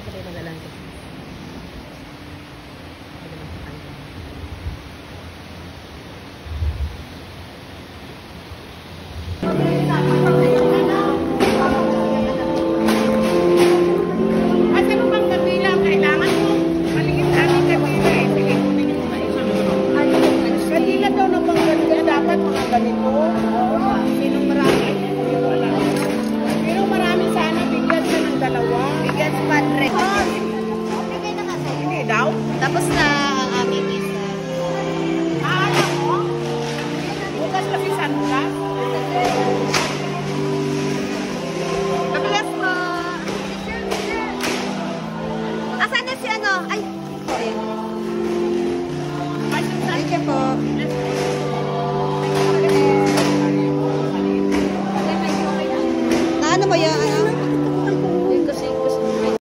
pala yung malalansa. Tapos na ang aming isa. Alam mo? Bukas kasi sunglass. Nabigas po. Asan na si ano? Ay! Thank you po. Na ano ba yan? Ano?